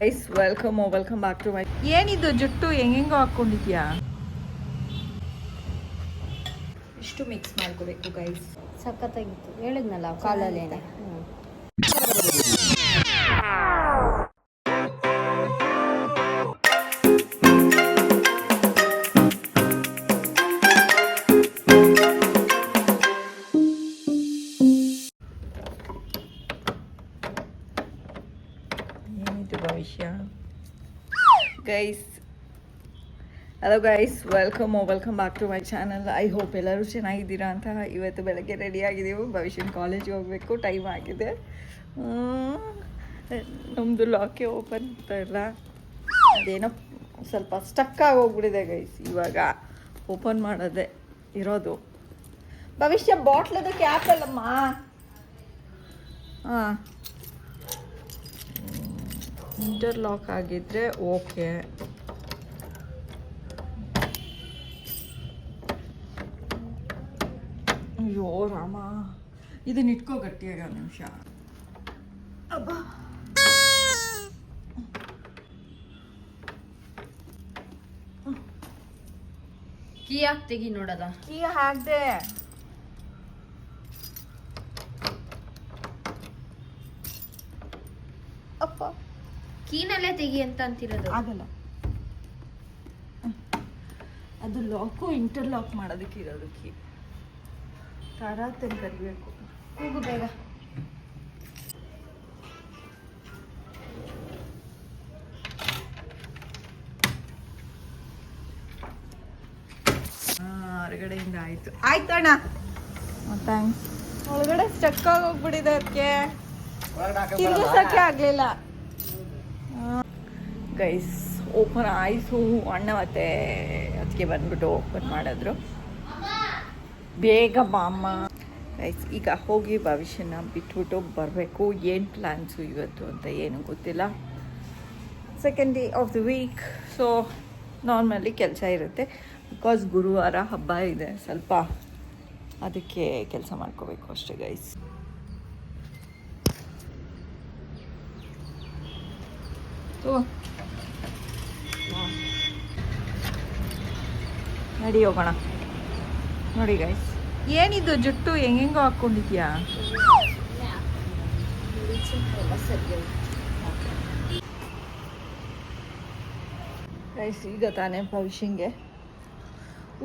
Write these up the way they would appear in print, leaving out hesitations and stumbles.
Guys welcome back to my. ಏನಿದು ಜುಟ್ಟು ಹೆಂಗೆಂಗೋ ಹಾಕ್ಕೊಂಡಿದ್ಯಾ? ಇಷ್ಟು ಮಿಕ್ಸ್ ಮಾಡ್ಕೋಬೇಕು ಗೈಸ್. ಸಖತ್ತಾಗಿತ್ತು, ಹೇಳಿದ್ನಲ್ಲ ಕಾಲಲ್ಲೇನೆ. ಏನಿದು ಭವಿಷ್ಯ? Guys hello guys, welcome back to my channel. I hope ಎಲ್ಲರೂ ಚೆನ್ನಾಗಿದ್ದೀರಾ ಅಂತ. ಇವತ್ತು ಬೆಳಗ್ಗೆ ರೆಡಿ ಆಗಿದ್ದೀವಿ, ಭವಿಷ್ಯನ ಕಾಲೇಜಿಗೆ ಹೋಗಬೇಕು, ಟೈಮ್ ಆಗಿದೆ. ನಮ್ಮದು ಲಾಕೆ ಓಪನ್ ಆಗ್ತಾ ಇಲ್ಲ, ಅದೇನೋ ಸ್ವಲ್ಪ ಸ್ಟಕ್ ಆಗೋಗ್ಬಿಟ್ಟಿದೆ ಗೈಸ್. ಇವಾಗ ಓಪನ್ ಮಾಡೋದೇ ಇರೋದು. ಭವಿಷ್ಯ ಬಾಟ್ಲದ ಕ್ಯಾಪ್ ಅಲ್ಲಮ್ಮ. ಹಾಂ, ಇಂಟರ್ಲಾಕ್ ಆಗಿದ್ರೆ ಓಕೆ. ಅಯ್ಯೋ ರಾಮ, ಇದನ್ನ ಇಟ್ಕೋ ಗಟ್ಟಿಯಾಗ ಒಂದು ನಿಮಿಷ. ಅಬ್ಬಾ, ಕೀ ಹಾಕಿ ತೆಗಿ ನೋಡದ. ಕೀ ಹಾಕ್ದೆ. ಅಪ್ಪ, ಕೀನಲ್ಲೇ ತೆಗಿ ಅಂತ ಅಂತಿರೋದು. ಆಗಲ್ಲ, ಅದು ಲಾಕು ಇಂಟರ್ಲಾಕ್ ಮಾಡೋದಕ್ಕೆ ಇರೋದು ಕೀ. ತಾರಾತನ್ ಕರಿಬೇಕು. ಹೋಗು ಬೇಗ. ಹೊರಗಡೆಯಿಂದ ಆಯ್ತು ಅಣ್ಣ, ಥ್ಯಾಂಕ್ಸ್. ಒಳಗಡೆ ಸ್ಟಕ್ ಆಗೋಗ್ಬಿಟ್ಟಿದೆ, ಅದಕ್ಕೆ ತಿರ್ಗಿಸೋಕ್ಕೆ ಆಗಲಿಲ್ಲ ಗೈಸ್. ಓಪನ್ ಆಯಿತು, ಅಣ್ಣ ಮತ್ತೆ ಅದಕ್ಕೆ ಬಂದ್ಬಿಟ್ಟು ಓಪನ್ ಮಾಡಿದ್ರು. ಬೇಗ ಬಾಮ್ಮ ಗೈಸ್. ಈಗ ಹೋಗಿ ಭವಿಷ್ಯನ ಬಿಟ್ಬಿಟ್ಟು ಬರಬೇಕು. ಏನು ಪ್ಲ್ಯಾನ್ಸು ಇವತ್ತು ಅಂತ ಏನೂ ಗೊತ್ತಿಲ್ಲ. Second day of the week, so normally ಕೆಲಸ ಇರುತ್ತೆ. ಬಿಕಾಸ್ ಗುರುವಾರ ಹಬ್ಬ ಇದೆ, ಸ್ವಲ್ಪ ಅದಕ್ಕೆ ಕೆಲಸ ಮಾಡ್ಕೋಬೇಕು ಅಷ್ಟೇ ಗೈಸ್. ನಡಿ ಹೋಗೋಣ. ನೋಡಿ ಗೈಸ್, ಏನಿದು ಜುಟ್ಟು ಹೆಂಗೆಂಗೋ ಹಾಕ್ಕೊಂಡಿದ್ಯಾ? ಗೈಸ್, ಈಗ ತಾನೇ ಭವಿಷ್ಯಂಗೆ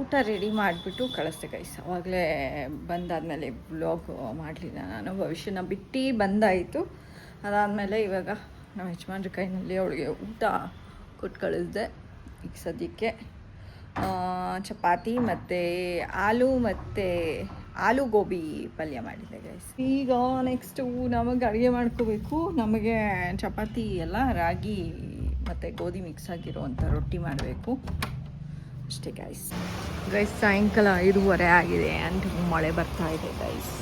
ಊಟ ರೆಡಿ ಮಾಡಿಬಿಟ್ಟು ಕಳಿಸ್ದೆ ಗೈಸ್. ಅವಾಗಲೇ ಬಂದಾದಮೇಲೆ ಬ್ಲಾಗ್ ಮಾಡಲಿಲ್ಲ ನಾನು. ಭವಿಷ್ಯನ ಬಿಟ್ಟು ಬಂದಾಯಿತು. ಅದಾದಮೇಲೆ ಇವಾಗ ನಮ್ಮ ಯಜಮಾನ್ರ ಕೈನಲ್ಲಿ ಅವಳಿಗೆ ಊಟ ಕೊಟ್ಟು ಕಳಿಸ್ದೆ. ಈಗ ಸದ್ಯಕ್ಕೆ ಚಪಾತಿ ಮತ್ತು ಆಲೂ ಗೋಬಿ ಪಲ್ಯ ಮಾಡಿದ್ದೆ ಗೈಸ್. ಈಗ ನೆಕ್ಸ್ಟು ನಮಗೆ ಅಡುಗೆ ಮಾಡ್ಕೋಬೇಕು. ನಮಗೆ ಚಪಾತಿ ಎಲ್ಲ ರಾಗಿ ಮತ್ತು ಗೋಧಿ ಮಿಕ್ಸ್ ಆಗಿರುವಂಥ ರೊಟ್ಟಿ ಮಾಡಬೇಕು ಅಷ್ಟೇ ಗೈಸ್. ಸಾಯಂಕಾಲ 5:30 ಆಗಿದೆ ಆ್ಯಂಡ್ ಮಳೆ ಬರ್ತಾ ಇದೆ ಗೈಸ್.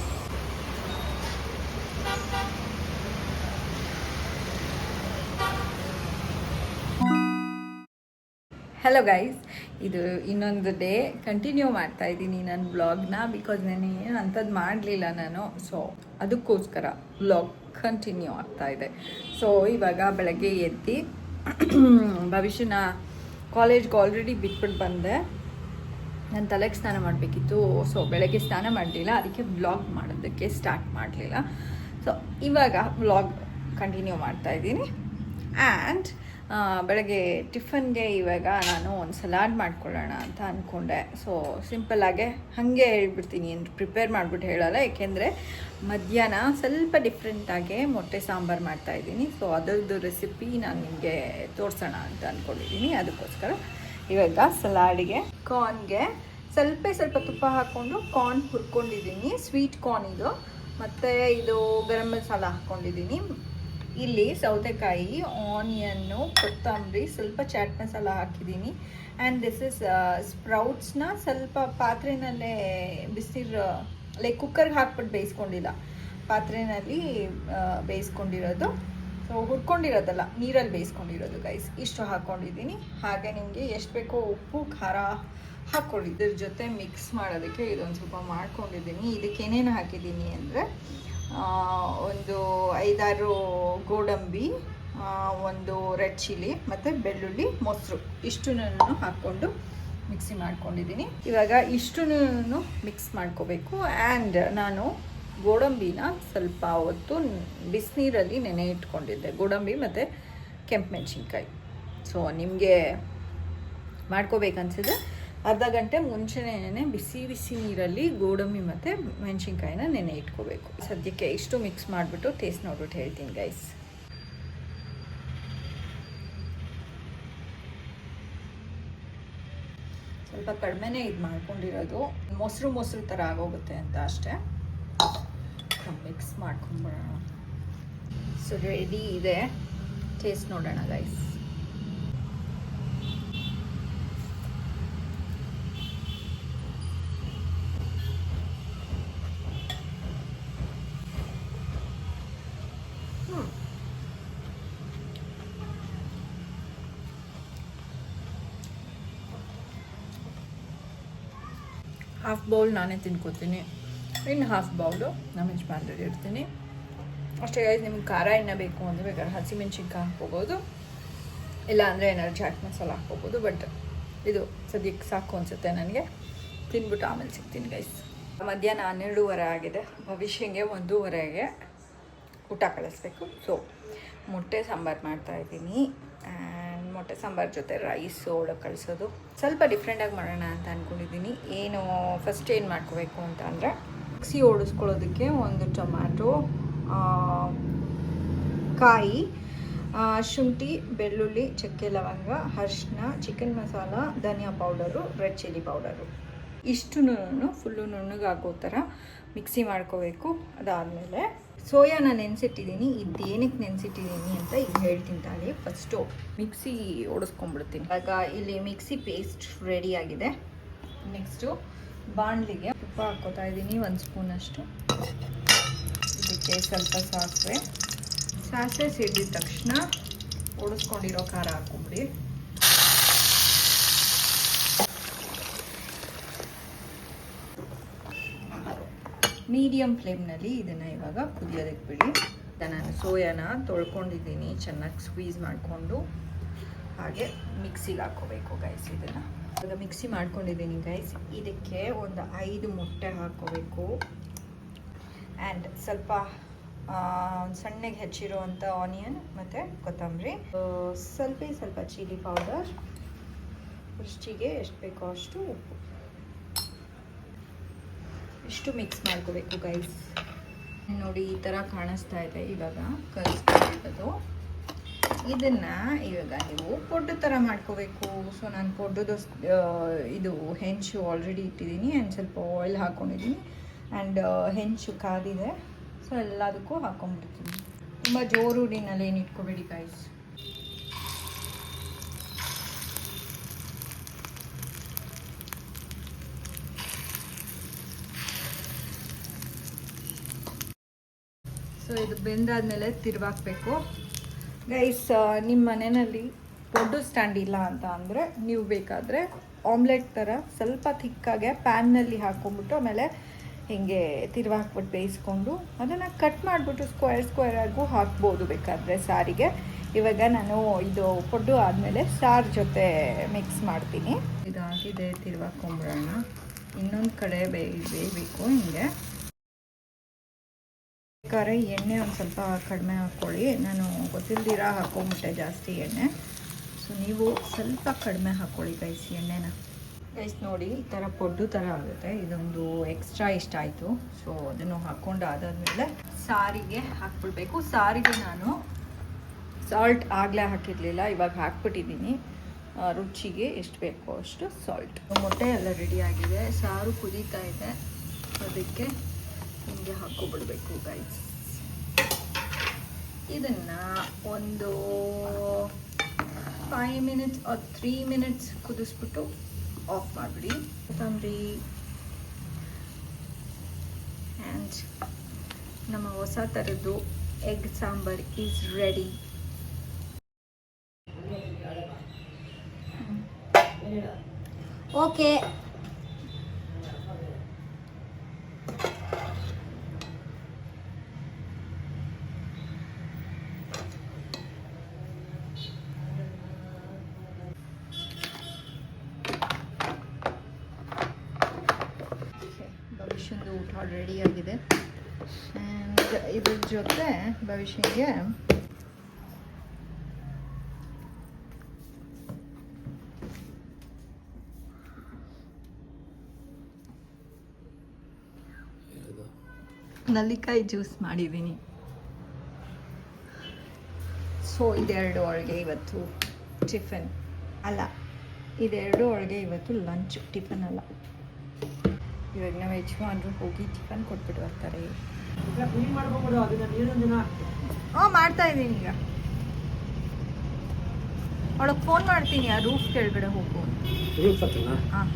ಹಲೋ ಗೈಸ್, ಇದು ಇನ್ನೊಂದು ಡೇ ಕಂಟಿನ್ಯೂ ಮಾಡ್ತಾ ಇದ್ದೀನಿ ನನ್ನ ಬ್ಲಾಗ್ನ. ಬಿಕಾಸ್ ನಾನು ಏನು ಅಂಥದ್ದು ಮಾಡಲಿಲ್ಲ ನಾನು, ಸೊ ಅದಕ್ಕೋಸ್ಕರ ಬ್ಲಾಗ್ ಕಂಟಿನ್ಯೂ ಆಗ್ತಾಯಿದೆ. ಸೊ ಇವಾಗ ಬೆಳಗ್ಗೆ ಎದ್ದು ಭವಿಷ್ಯನ ಕಾಲೇಜ್ಗೆ ಆಲ್ರೆಡಿ ಬಿಟ್ಬಿಟ್ಟು ಬಂದೆ. ನಾನು ತಲೆಗೆ ಸ್ನಾನ ಮಾಡಬೇಕಿತ್ತು, ಸೊ ಬೆಳಗ್ಗೆ ಸ್ನಾನ ಮಾಡಲಿಲ್ಲ, ಅದಕ್ಕೆ ಬ್ಲಾಗ್ ಮಾಡೋದಕ್ಕೆ ಸ್ಟಾರ್ಟ್ ಮಾಡಲಿಲ್ಲ. ಸೊ ಇವಾಗ ಬ್ಲಾಗ್ ಕಂಟಿನ್ಯೂ ಮಾಡ್ತಾಯಿದ್ದೀನಿ. ಆ್ಯಂಡ್ ಬೆಳಗ್ಗೆ ಟಿಫನ್ಗೆ ಇವಾಗ ನಾನು ಒಂದು ಸಲಾಡ್ ಮಾಡ್ಕೊಳ್ಳೋಣ ಅಂತ ಅಂದ್ಕೊಂಡೆ. ಸೊ ಸಿಂಪಲ್ಲಾಗೆ ಹಾಗೆ ಹೇಳ್ಬಿಡ್ತೀನಿ, ಏನು ಪ್ರಿಪೇರ್ ಮಾಡಿಬಿಟ್ಟು ಹೇಳಲ್ಲ. ಏಕೆಂದರೆ ಮಧ್ಯಾಹ್ನ ಸ್ವಲ್ಪ ಡಿಫ್ರೆಂಟಾಗೆ ಮೊಟ್ಟೆ ಸಾಂಬಾರು ಮಾಡ್ತಾಯಿದ್ದೀನಿ. ಸೊ ಅದರದ್ದು ರೆಸಿಪಿ ನಾನು ನಿಮಗೆ ತೋರಿಸೋಣ ಅಂತ ಅಂದ್ಕೊಂಡಿದ್ದೀನಿ. ಅದಕ್ಕೋಸ್ಕರ ಇವಾಗ ಸಲಾಡಿಗೆ ಕಾರ್ನ್ಗೆ ಸ್ವಲ್ಪ ತುಪ್ಪ ಹಾಕ್ಕೊಂಡು ಕಾರ್ನ್ ಹುರ್ಕೊಂಡಿದ್ದೀನಿ. ಸ್ವೀಟ್ ಕಾರ್ನ್ ಇದು. ಮತ್ತು ಇದು ಗರಂ ಮಸಾಲ ಹಾಕ್ಕೊಂಡಿದ್ದೀನಿ. ಇಲ್ಲಿ ಸೌತೆಕಾಯಿ, ಆನಿಯನ್ನು, ಕೊತ್ತಂಬರಿ, ಸ್ವಲ್ಪ ಚಾಟ್ ಮಸಾಲ ಹಾಕಿದ್ದೀನಿ. ಆ್ಯಂಡ್ ದಿಸ್ ಇಸ್ ಸ್ಪ್ರೌಟ್ಸ್ನ ಸ್ವಲ್ಪ ಪಾತ್ರೆಯಲ್ಲೇ ಬಿಸಿನೀರು ಲೈಕ್ ಕುಕ್ಕರ್ಗೆ ಹಾಕ್ಬಿಟ್ಟು ಬೇಯಿಸ್ಕೊಂಡಿಲ್ಲ, ಪಾತ್ರೆಯಲ್ಲಿ ಬೇಯಿಸ್ಕೊಂಡಿರೋದು. ಸೊ ಹುರ್ಕೊಂಡಿರೋದಲ್ಲ, ನೀರಲ್ಲಿ ಬೇಯಿಸ್ಕೊಂಡಿರೋದು ಗೈಸ್. ಇಷ್ಟು ಹಾಕ್ಕೊಂಡಿದ್ದೀನಿ. ಹಾಗೆ ನಿಮಗೆ ಎಷ್ಟು ಬೇಕೋ ಉಪ್ಪು ಖಾರ ಹಾಕ್ಕೊಳ್ಳಿ. ಇದ್ರ ಜೊತೆ ಮಿಕ್ಸ್ ಮಾಡೋದಕ್ಕೆ ಇದೊಂದು ಸ್ವಲ್ಪ ಮಾಡ್ಕೊಂಡಿದ್ದೀನಿ. ಇದಕ್ಕೆ ಏನೇನು ಹಾಕಿದ್ದೀನಿ ಅಂದರೆ ಒಂದು 5-6 ಗೋಡಂಬಿ, ಒಂದು ರೆಡ್ ಚಿಲ್ಲಿ ಮತ್ತು ಬೆಳ್ಳುಳ್ಳಿ ಮೊಸರು ಇಷ್ಟನ್ನು ಹಾಕ್ಕೊಂಡು ಮಿಕ್ಸಿ ಮಾಡ್ಕೊಂಡಿದ್ದೀನಿ. ಇವಾಗ ಇಷ್ಟನ್ನು ಮಿಕ್ಸ್ ಮಾಡ್ಕೋಬೇಕು. ಆ್ಯಂಡ್ ನಾನು ಗೋಡಂಬಿನ ಸ್ವಲ್ಪ ಹೊತ್ತು ಬಿಸಿನೀರಲ್ಲಿ ನೆನೆ ಇಟ್ಕೊಂಡಿದ್ದೆ, ಗೋಡಂಬಿ ಮತ್ತು ಕೆಂಪು ಮೆಣಸಿನ್ಕಾಯಿ. ಸೊ ನಿಮಗೆ ಮಾಡ್ಕೋಬೇಕನ್ಸಿದ್ರೆ ಅರ್ಧ ಗಂಟೆ ಮುಂಚೆನೇ ಬಿಸಿ ಬಿಸಿ ನೀರಲ್ಲಿ ಗೋಡಂಬಿ ಮತ್ತು ಮೆಣಸಿನ್ಕಾಯಿನ ನೆನೆ ಇಟ್ಕೋಬೇಕು. ಸದ್ಯಕ್ಕೆ ಇಷ್ಟು ಮಿಕ್ಸ್ ಮಾಡಿಬಿಟ್ಟು ಟೇಸ್ಟ್ ನೋಡ್ಬಿಟ್ಟು ಹೇಳ್ತೀನಿ ಗೈಸ್. ಸ್ವಲ್ಪ ಕಡಿಮೆನೇ ಇದು ಮಾಡ್ಕೊಂಡಿರೋದು, ಮೊಸರು ಥರ ಆಗೋಗುತ್ತೆ ಅಂತ ಅಷ್ಟೇ. ಮಿಕ್ಸ್ ಮಾಡ್ಕೊಂಡ್ಬಿಡೋಣ. ಸೊ ರೆಡಿ ಇದೆ, ಟೇಸ್ಟ್ ನೋಡೋಣ ಗೈಸ್. ಹಾಫ್ ಬೌಲ್ ನಾನೇ ತಿನ್ಕೋತೀನಿ, ಇನ್ನು ಹಾಫ್ ಬೌಲು ನಮ್ಮ ಯಜಮಾನ್ರಿಗೆ ಇಡ್ತೀನಿ ಅಷ್ಟೇ ಗೈಸ್. ನಿಮ್ಗೆ ಖಾರ ಎಣ್ಣೆ ಬೇಕು ಅಂದರೆ ಬೇಕಾದ್ರೆ ಹಸಿಮೆಣ್ಸಿನ್ಕಾಯಿ ಹಾಕ್ಕೋಬೋದು, ಇಲ್ಲ ಅಂದರೆ ಏನಾದ್ರು ಚಾಟ್ ಮಸಾಲ ಹಾಕ್ಕೋಬೋದು. ಬಟ್ ಇದು ಸದ್ಯಕ್ಕೆ ಸಾಕು ಅನಿಸುತ್ತೆ ನನಗೆ. ತಿನ್ಬಿಟ್ಟು ಆಮೇಲೆ ಸಿಗ್ತೀನಿ ಗೈಸ್. ಮಧ್ಯಾಹ್ನ 12:30 ಆಗಿದೆ. ಭವಿಷ್ಯಂಗೆ 1:30ಗೆ ಊಟ ಕಳಿಸ್ಬೇಕು. ಸೊ ಮೊಟ್ಟೆ ಸಾಂಬಾರು ಮಾಡ್ತಾಯಿದ್ದೀನಿ. ಆ್ಯಂಡ್ ಮೊಟ್ಟೆ ಸಾಂಬಾರು ಜೊತೆ ರೈಸು ಒಳಗೆ ಕಳಿಸೋದು ಸ್ವಲ್ಪ ಡಿಫ್ರೆಂಟಾಗಿ ಮಾಡೋಣ ಅಂತ ಅಂದ್ಕೊಂಡಿದ್ದೀನಿ. ಫಸ್ಟ್ ಏನು ಮಾಡ್ಕೋಬೇಕು ಅಂತ ಅಂದರೆ ಮಿಕ್ಸಿ ಓಡಿಸ್ಕೊಳ್ಳೋದಕ್ಕೆ ಒಂದು ಟೊಮ್ಯಾಟೊ, ಕಾಯಿ, ಶುಂಠಿ, ಬೆಳ್ಳುಳ್ಳಿ, ಚಕ್ಕೆ, ಲವಂಗ, ಅರಿಶಿನ, ಚಿಕನ್ ಮಸಾಲ, ಧನಿಯಾ ಪೌಡರು, ರೆಡ್ ಚಿಲ್ಲಿ ಪೌಡರು ಇಷ್ಟು ಫುಲ್ಲು ನುಣ್ಣಗಾಗೋ ಥರ ಮಿಕ್ಸಿ ಮಾಡ್ಕೋಬೇಕು. ಅದಾದಮೇಲೆ ಸೋಯಾನ ನೆನೆಸಿಟ್ಟಿದ್ದೀನಿ. ಇದೇನಕ್ಕೆ ನೆನೆಸಿಟ್ಟಿದ್ದೀನಿ ಅಂತ ಈಗ ಹೇಳ್ತೀನಿ ತಾಳಿ. ಫಸ್ಟು ಮಿಕ್ಸಿ ಓಡಿಸ್ಕೊಂಡ್ಬಿಡ್ತೀನಿ. ಇವಾಗ ಇಲ್ಲಿ ಮಿಕ್ಸಿ ಪೇಸ್ಟ್ ರೆಡಿ ಆಗಿದೆ. ನೆಕ್ಸ್ಟು ಬಾಣಲಿಗೆ ತುಪ್ಪ ಹಾಕ್ಕೋತಾ ಇದ್ದೀನಿ, 1 ಸ್ಪೂನಷ್ಟು. ಇದಕ್ಕೆ ಸ್ವಲ್ಪ ಸಾಸಿವೆ ಸಿಡಿದ ತಕ್ಷಣ ಓಡಿಸ್ಕೊಂಡಿರೋ ಖಾರ ಹಾಕ್ಕೊಂಬಿಡಿ. ಮೀಡಿಯಮ್ ಫ್ಲೇಮ್ನಲ್ಲಿ ಇದನ್ನು ಇವಾಗ ಕುದಿಯೋದಕ್ಕೆ ಬಿಡಿ. ನಾನು ಸೋಯಾನ ತೊಳ್ಕೊಂಡಿದ್ದೀನಿ, ಚೆನ್ನಾಗಿ ಸ್ಕ್ವೀಸ್ ಮಾಡಿಕೊಂಡು ಹಾಗೆ ಮಿಕ್ಸಿಗೆ ಹಾಕ್ಕೋಬೇಕು ಗೈಸ್. ಇದನ್ನು ಇವಾಗ ಮಿಕ್ಸಿ ಮಾಡ್ಕೊಂಡಿದ್ದೀನಿ ಗೈಸ್. ಇದಕ್ಕೆ ಒಂದು 5 ಮೊಟ್ಟೆ ಹಾಕ್ಕೋಬೇಕು. ಆ್ಯಂಡ್ ಸ್ವಲ್ಪ ಸಣ್ಣಗೆ ಹೆಚ್ಚಿರುವಂಥ ಆನಿಯನ್ ಮತ್ತು ಕೊತ್ತಂಬರಿ, ಸ್ವಲ್ಪ ಚಿಲ್ಲಿ ಪೌಡರ್, ರುಚಿಗೆ ಎಷ್ಟು ಬೇಕೋ ಅಷ್ಟು ಉಪ್ಪು, ಇಷ್ಟು ಮಿಕ್ಸ್ ಮಾಡ್ಕೋಬೇಕು ಗೈಸ್. ನೋಡಿ ಈ ಥರ ಕಾಣಿಸ್ತಾ ಇದೆ ಇವಾಗ ಕಲಿಸ್ಕೊಂಡಿರೋದು. ಇದನ್ನು ಇವಾಗ ನೀವು ಪೊಡ್ಡು ಥರ ಮಾಡ್ಕೋಬೇಕು. ಸೊ ನಾನು ಪೊಡ್ಡುದು ಇದು ಹೆಂಚು ಆಲ್ರೆಡಿ ಇಟ್ಟಿದ್ದೀನಿ. ಆ್ಯಂಡ್ ಸ್ವಲ್ಪ ಆಯಿಲ್ ಹಾಕ್ಕೊಂಡಿದ್ದೀನಿ. ಆ್ಯಂಡ್ ಹೆಂಚು ಕಾದಿದೆ. ಸೊ ಎಲ್ಲದಕ್ಕೂ ಹಾಕ್ಕೊಂಡ್ಬಿಡ್ತೀನಿ. ತುಂಬ ಜೋರು ಉರಿನಲ್ಲಿ ಏನು ಇಟ್ಕೋಬೇಡಿ ಗೈಸ್. ಸೊ ಇದು ಬೆಂದಾದಮೇಲೆ ತಿರುವಾಕಬೇಕು ಗೈಸ್. ನಿಮ್ಮ ಮನೆಯಲ್ಲಿ ಪೊಡ್ಡು ಸ್ಟ್ಯಾಂಡ್ ಇಲ್ಲ ಅಂತ ಅಂದರೆ ನೀವು ಬೇಕಾದರೆ ಆಮ್ಲೆಟ್ ಥರ ಸ್ವಲ್ಪ ಥಿಕ್ಕಾಗೆ ಪ್ಯಾನ್ನಲ್ಲಿ ಹಾಕ್ಕೊಂಬಿಟ್ಟು ಆಮೇಲೆ ಹೀಗೆ ತಿರುವಾಕ್ಬಿಟ್ಟು ಬೇಯಿಸ್ಕೊಂಡು ಅದನ್ನು ಕಟ್ ಮಾಡಿಬಿಟ್ಟು ಸ್ಕ್ವೇರ್ ಆಗೂ ಹಾಕ್ಬೋದು ಬೇಕಾದರೆ ಸಾರಿಗೆ. ಇವಾಗ ನಾನು ಇದು ಪೊಡ್ಡು ಆದಮೇಲೆ ಸಾರು ಜೊತೆ ಮಿಕ್ಸ್ ಮಾಡ್ತೀನಿ. ಇದಾಗಿದೆ, ತಿರುವಾಕೊಂಬಿಡೋಣ. ಇನ್ನೊಂದು ಕಡೆ ಬೇಯಬೇಕು. ಹಿಂಗೆ ಬೇಕಾದ್ರೆ ಎಣ್ಣೆ ಒಂದು ಸ್ವಲ್ಪ ಕಡಿಮೆ ಹಾಕ್ಕೊಳ್ಳಿ. ನಾನು ಗೊತ್ತಿಲ್ದಿರ ಹಾಕ್ಕೊಂಬಿಟ್ಟೆ ಜಾಸ್ತಿ ಎಣ್ಣೆ. ಸೊ ನೀವು ಸ್ವಲ್ಪ ಕಡಿಮೆ ಹಾಕ್ಕೊಳ್ಳಿ ಗೈಸ್ ಎಣ್ಣೆನ. ಗೈಸ್ ನೋಡಿ ಈ ಥರ ಪೊಡ್ಡು ಥರ ಆಗುತ್ತೆ. ಇದೊಂದು ಎಕ್ಸ್ಟ್ರಾ ಇಷ್ಟ ಆಯಿತು. ಸೊ ಅದನ್ನು ಹಾಕ್ಕೊಂಡು ಅದಾದಮೇಲೆ ಸಾರಿಗೆ ಹಾಕ್ಬಿಡ್ಬೇಕು. ಸಾರಿಗೆ ನಾನು ಸಾಲ್ಟ್ ಆಗಲೇ ಹಾಕಿರಲಿಲ್ಲ, ಇವಾಗ ಹಾಕ್ಬಿಟ್ಟಿದ್ದೀನಿ. ರುಚಿಗೆ ಎಷ್ಟು ಬೇಕೋ ಅಷ್ಟು ಸಾಲ್ಟ್. ಮೊಟ್ಟೆ ಎಲ್ಲ ರೆಡಿಯಾಗಿದೆ, ಸಾರು ಕುದೀತಾ ಇದೆ. ಅದಕ್ಕೆ ಹಿಂಗೆ ಹಾಕ್ಕೊಬಿಡ್ಬೇಕು ಗೈಸ್. ಇದನ್ನು ಒಂದು 5 ಮಿನಿಟ್ಸ್ or 3 ಮಿನಿಟ್ಸ್ ಕುದಿಸ್ಬಿಟ್ಟು ಆಫ್ ಮಾಡಿಬಿಡಿ. ಕೊತ್ತಂಬರಿ ಆ್ಯಂಡ್ ನಮ್ಮ ಹೊಸ ಥರದ್ದು egg sambar is ready. Okay, ರೆಡಿಯಾಗಿದೆ. ಆ್ಯಂಡ್ ಇದ್ರ ಜೊತೆ ಭವಿಷ್ಯಗೆ ನಲ್ಲಿಕಾಯಿ ಜ್ಯೂಸ್ ಮಾಡಿದ್ದೀನಿ. ಸೊ ಇದೆರಡು ಒಳಗೆ ಇವತ್ತು ಟಿಫನ್ ಅಲ್ಲ, ಇದೆರಡು ಒಳಗೆ ಇವತ್ತು ಲಂಚ್, ಟಿಫನ್ ಅಲ್ಲ. ಇವಾಗ ನಾವು ಯಜಮಾನ್ರು ಹೋಗಿ ಟಿಫನ್ ಕೊಟ್ಬಿಟ್ಟು ಬರ್ತಾರೆ. ಮಾಡ್ತಾ ಇದ್ದೀನಿ ಈಗ. ಅವಳಗೆ ಫೋನ್ ಮಾಡ್ತೀನಿ, ಆ ರೂಫ್ ಕೆಳಗಡೆ ಹೋಗು. ಹಾಂ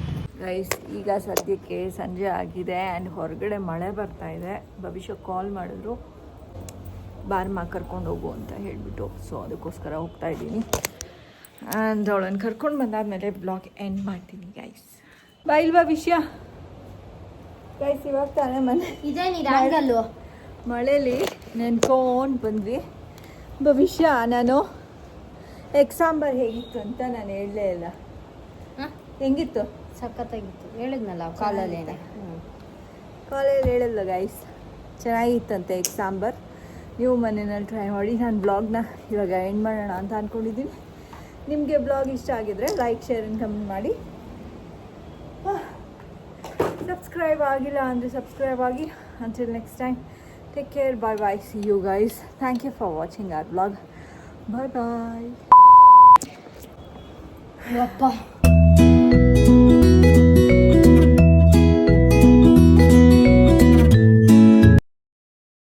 ಗೈಸ್, ಈಗ ಸದ್ಯಕ್ಕೆ ಸಂಜೆ ಆಗಿದೆ ಆ್ಯಂಡ್ ಹೊರಗಡೆ ಮಳೆ ಬರ್ತಾ ಇದೆ. ಭವಿಷ್ಯ ಕಾಲ್ ಮಾಡಿದ್ರು ಬಾರ್ಮ ಕರ್ಕೊಂಡು ಹೋಗು ಅಂತ ಹೇಳಿಬಿಟ್ಟು, ಸೊ ಅದಕ್ಕೋಸ್ಕರ ಹೋಗ್ತಾ ಇದ್ದೀನಿ. ಆ್ಯಂಡ್ ಅವಳನ್ನು ಕರ್ಕೊಂಡು ಬಂದಾದಮೇಲೆ ಬ್ಲಾಗ್ ಎಂಡ್ ಮಾಡ್ತೀನಿ ಗೈಸ್. ಬಾಯ್ ಭವಿಷ್ಯ. ಗೈಸ್ ಇವಾಗ ತಾನೇ ಇದೇನಿದು ಮಳೇಲಿ ನೆನ್ಕೊಂಡು ಬಂದ್ವಿ. ಭವಿಷ್ಯ ನಾನು ಎಗ್ ಸಾಂಬಾರು ಹೇಗಿತ್ತು ಅಂತ ನಾನು ಹೇಳಲೇ ಇಲ್ಲ. ಹೆಂಗಿತ್ತು? ಸಖತ್ತಾಗಿತ್ತು. ಹೇಳಿದ್ನಲ್ಲ ಕಾಲಲ್ಲೇನೆ. ಕಾಲೇಜ್ ಹೇಳಿಲ್ಲ ಗೈಸ್, ಚೆನ್ನಾಗಿತ್ತಂತೆ ಎಗ್ ಸಾಂಬಾರು. ನೀವು ಮನೆಯಲ್ಲಿ ಟ್ರೈ ಮಾಡಿ. ನಾನು ಬ್ಲಾಗ್ನ ಇವಾಗ ಎಂಡ್ ಮಾಡೋಣ ಅಂತ ಅಂದ್ಕೊಂಡಿದ್ದೀನಿ. ನಿಮಗೆ ಬ್ಲಾಗ್ ಇಷ್ಟ ಆಗಿದ್ರೆ ಲೈಕ್, ಶೇರ್ ಆ್ಯಂಡ್ ಕಮೆಂಟ್ ಮಾಡಿ. ಸಬ್ಸ್ಕ್ರೈಬ್ ಆಗಿಲ್ಲ ಅಂದರೆ ಸಬ್ಸ್ಕ್ರೈಬ್ ಆಗಿ. Until next time, take care, bye bye, see you guys. Thank you for watching our blog. Bye bye. ಯಪ್ಪ